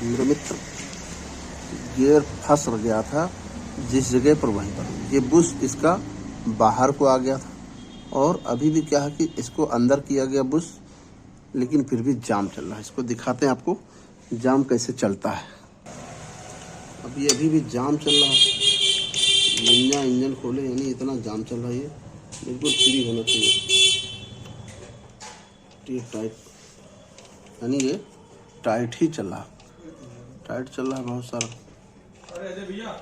मेरे मित्र गियर फंस गया था जिस जगह पर, वहीं पर ये बुश इसका बाहर को आ गया था। और अभी भी क्या है कि इसको अंदर किया गया बुश, लेकिन फिर भी जाम चल रहा है। इसको दिखाते हैं आपको जाम कैसे चलता है। अभी भी जाम चल रहा है। इंजन खोले यानी इतना जाम चल रहा है, ये बिल्कुल फ्री होना चाहिए। टाइट यानी ये टाइट ही चल रहा, टाइट चल रहा है बहुत सारा। अरे भैया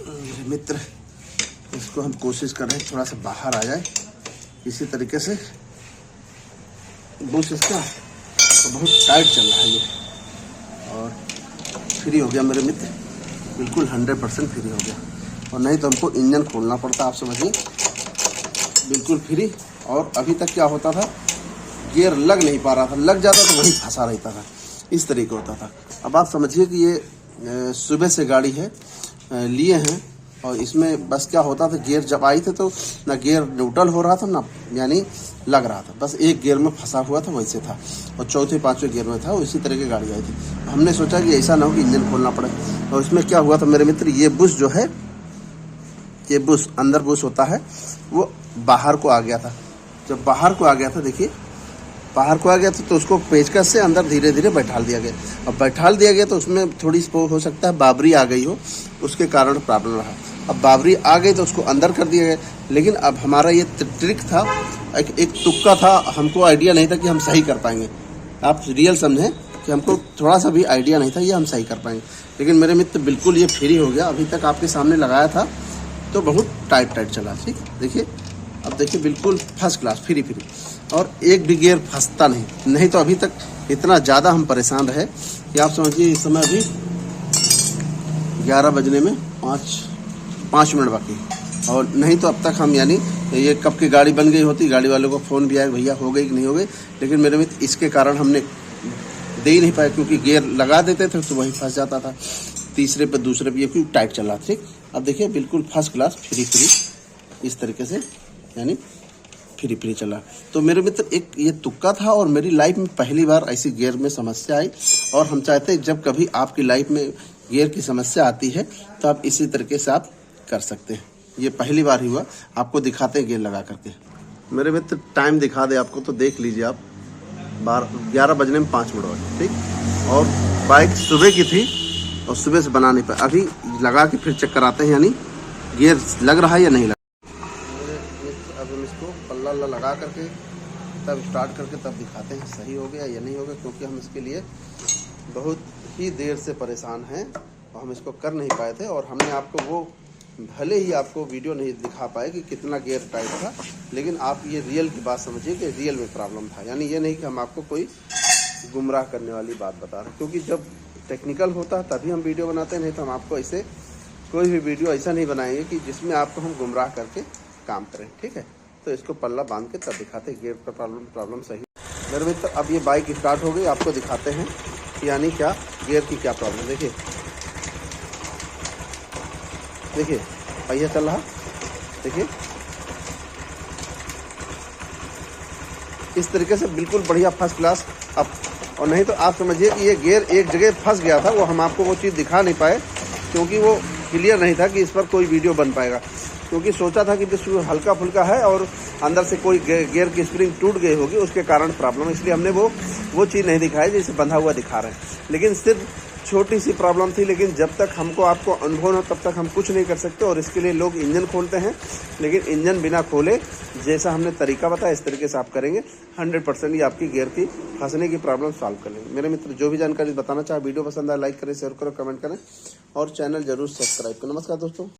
मेरे मित्र, इसको हम कोशिश कर रहे हैं थोड़ा सा बाहर आ जाए इसी तरीके से। बुश इसका तो बहुत टाइट चल रहा है ये, और फ्री हो गया मेरे मित्र, बिल्कुल 100% फ्री हो गया। और नहीं तो हमको इंजन खोलना पड़ता, आप समझिए, बिल्कुल फ्री। और अभी तक क्या होता था, गियर लग नहीं पा रहा था, लग जाता तो वहीं फंसा रहता था, इस तरीके होता था। अब आप समझिए कि ये सुबह से गाड़ी है लिए हैं, और इसमें बस क्या होता था, गियर जब आई थे तो ना गियर न्यूट्रल हो रहा था ना यानी लग रहा था, बस एक गियर में फंसा हुआ था वैसे था, और चौथे पांचवें गियर में था। इसी तरह की गाड़ी आई थी। हमने सोचा कि ऐसा ना हो कि इंजन खोलना पड़े। और इसमें क्या हुआ था मेरे मित्र, ये बुश जो है, ये बुश अंदर बुश होता है, वो बाहर को आ गया था। जब बाहर को आ गया था, देखिए बाहर को आ गया था, तो उसको पेचकस से अंदर धीरे धीरे बैठाल दिया गया। अब बैठाल दिया गया तो उसमें थोड़ी हो सकता है बाबरी आ गई हो, उसके कारण प्रॉब्लम रहा। अब बाबरी आ गई तो उसको अंदर कर दिया गया। लेकिन अब हमारा ये ट्रिक था, एक तुक्का था, हमको आइडिया नहीं था कि हम सही कर पाएंगे। आप रियल समझें कि हमको थोड़ा सा भी आइडिया नहीं था ये हम सही कर पाएंगे। लेकिन मेरे मित्र बिल्कुल ये फ्री हो गया। अभी तक आपके सामने लगाया था तो बहुत टाइट चला, ठीक देखिए। अब देखिए बिल्कुल फर्स्ट क्लास फ्री, और एक भी गियर फंसता नहीं तो अभी तक इतना ज़्यादा हम परेशान रहे कि आप समझिए इस समय अभी 11 बजने में 5 मिनट बाकी। और नहीं तो अब तक हम यानी ये कब की गाड़ी बन गई होती, गाड़ी वालों को फ़ोन भी आया भैया हो गई कि नहीं हो गई। लेकिन मेरे मित्र इसके कारण हमने दे ही नहीं पाया, क्योंकि गियर लगा देते थे तो वही फंस जाता था, तीसरे पे दूसरे पे, ये क्योंकि टाइट चल रहा था, ठीक। अब देखिए बिल्कुल फर्स्ट क्लास फ्री इस तरीके से यानी फ्री चला। तो मेरे मित्र एक ये तुक्का था, और मेरी लाइफ में पहली बार ऐसी गियर में समस्या आई। और हम चाहते हैं जब कभी आपकी लाइफ में गियर की समस्या आती है तो आप इसी तरीके से आप कर सकते हैं। ये पहली बार ही हुआ, आपको दिखाते हैं गियर लगा करके। मेरे मित्र टाइम दिखा दे आपको, तो देख लीजिए आप, 11 बजने में 5 मिनट बजे, ठीक। और बाइक सुबह की थी और सुबह से बना नहीं पाया। अभी लगा के फिर चेक कराते हैं यानी गियर लग रहा है या नहीं लगा। अब हम इसको पल्ला लगा करके तब स्टार्ट करके तब दिखाते हैं सही हो गया या नहीं हो गया, क्योंकि हम इसके लिए बहुत ही देर से परेशान हैं और हम इसको कर नहीं पाए थे। और हमने आपको वो भले ही आपको वीडियो नहीं दिखा पाए कि कितना गियर टाइट था, लेकिन आप ये रियल की बात समझिए कि रियल में प्रॉब्लम था। यानी ये नहीं कि हम आपको कोई गुमराह करने वाली बात बता रहे हैं, क्योंकि जब टेक्निकल होता है तभी हम वीडियो बनाते हैं, नहीं तो हम आपको ऐसे कोई भी वीडियो ऐसा नहीं बनाएंगे कि जिसमें आपको हम गुमराह करके काम करें, ठीक है। तो इसको पल्ला बांध के तब दिखाते हैं गियर का प्रॉब्लम सही। मेरे मित्र अब ये बाइक स्टार्ट हो गई, आपको दिखाते हैं कि यानी क्या गियर की क्या प्रॉब्लम। देखिए पहिया चल रहा, देखिए इस तरीके से बिल्कुल बढ़िया फर्स्ट क्लास। अब और नहीं तो आप समझिए कि ये गियर एक जगह फंस गया था, वो हम आपको वो चीज़ दिखा नहीं पाए, क्योंकि वो क्लियर नहीं था कि इस पर कोई वीडियो बन पाएगा। क्योंकि सोचा था कि बस हल्का फुल्का है और अंदर से कोई गियर की स्प्रिंग टूट गई होगी, उसके कारण प्रॉब्लम, इसलिए हमने वो चीज़ नहीं दिखाई जैसे बंधा हुआ दिखा रहे हैं। लेकिन सिर्फ छोटी सी प्रॉब्लम थी, लेकिन जब तक हमको आपको अनुभव न हो तब तक हम कुछ नहीं कर सकते। और इसके लिए लोग इंजन खोलते हैं, लेकिन इंजन बिना खोले जैसा हमने तरीका बताया इस तरीके से आप करेंगे 100% ये आपकी गियर की फंसने की प्रॉब्लम सॉल्व कर लेंगे। मेरे मित्र जो भी जानकारी बताना चाहे वीडियो पसंद आए लाइक करें, शेयर करें, कमेंट करें और चैनल जरूर सब्सक्राइब करें। नमस्कार दोस्तों।